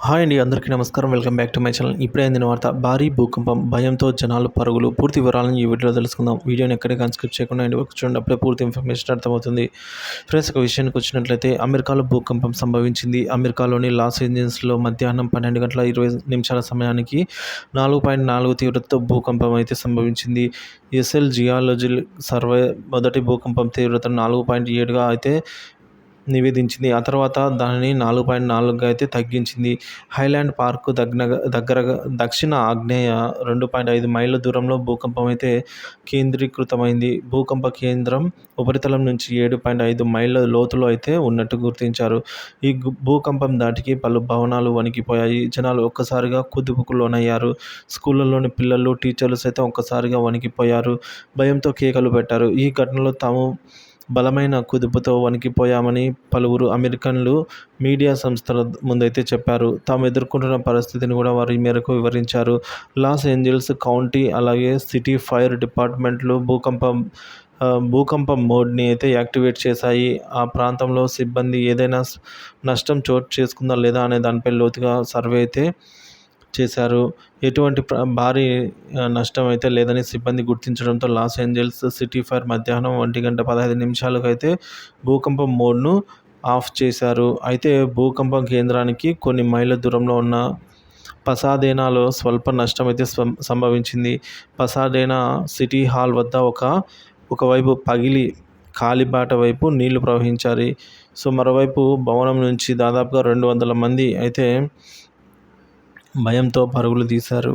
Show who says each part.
Speaker 1: Hi అండి, అందరికీ నమస్కారం. Welcome back to my channel. ఇప్పుడే అందిన వార్త, భారీ భూకంపం, భయంతో జనాలు పరుగులు. పూర్తి వివరాలను ఈ వీడియోలో తెలుసుకుందాం. వీడియోని ఎక్కడికి స్కిప్ చేయకుండా ఎండ్ వరకు చూడండి, అప్పుడే పూర్తి ఇన్ఫర్మేషన్ అర్థమవుతుంది. ఫ్రెండ్స్, ఒక విషయానికి వచ్చినట్లయితే అమెరికాలో భూకంపం సంభవించింది. అమెరికాలోని లాస్ ఏంజల్స్లో మధ్యాహ్నం 12:20 సమయానికి 4.4 తీవ్రతతో భూకంపం అయితే సంభవించింది. ఎస్ఎల్ జియాలజికల్ సర్వే మొదటి భూకంపం తీవ్రతను 4.7గా అయితే నివేదించింది. ఆ తర్వాత దానిని 4.4గా అయితే తగ్గించింది. హైలాండ్ పార్క్ దగ్గరగా దక్షిణ ఆగ్నేయ 2.5 మైళ్ళ దూరంలో భూకంపం అయితే కేంద్రీకృతమైంది. భూకంప కేంద్రం ఉపరితలం నుంచి 7.5 మైళ్ళ లోతులో అయితే ఉన్నట్టు గుర్తించారు. ఈ భూకంపం దాటికి పలు భవనాలు వణికిపోయాయి. జనాలు ఒక్కసారిగా కుదుపుకు లోనయ్యారు. స్కూళ్ళలోని పిల్లలు, టీచర్లు సైతం ఒక్కసారిగా వణికిపోయారు. భయంతో కేకలు పెట్టారు. ఈ ఘటనలో తాము బలమైన కుదుపుతో వణికిపోయామని పలువురు అమెరికన్లు మీడియా సంస్థల ముందైతే చెప్పారు. తాము ఎదుర్కొంటున్న పరిస్థితిని కూడా వారు ఈ మేరకు వివరించారు. లాస్ ఏంజల్స్ కౌంటీ అలాగే సిటీ ఫైర్ డిపార్ట్మెంట్లు భూకంపం మోడ్ని అయితే యాక్టివేట్ చేశాయి. ఆ ప్రాంతంలో సిబ్బంది ఏదైనా నష్టం చోటు చేసుకుందా లేదా అనే దానిపై లోతుగా సర్వే అయితే చేశారు. ఎటువంటి భారీ నష్టం అయితే లేదని సిబ్బంది గుర్తించడంతో లాస్ ఏంజల్స్ సిటీ ఫైర్ మధ్యాహ్నం 1:15 అయితే భూకంపం మోడ్ను ఆఫ్ చేశారు. అయితే భూకంపం కేంద్రానికి కొన్ని మైళ్ళ దూరంలో ఉన్న పసాడేనాలో స్వల్ప నష్టం అయితే సంభవించింది. పసాడేనా సిటీ హాల్ వద్ద ఒకవైపు పగిలి కాలిబాట వైపు నీళ్లు ప్రవహించాయి. మరోవైపు భవనం నుంచి దాదాపుగా 200 మంది అయితే భయంతో పరుగులు తీశారు.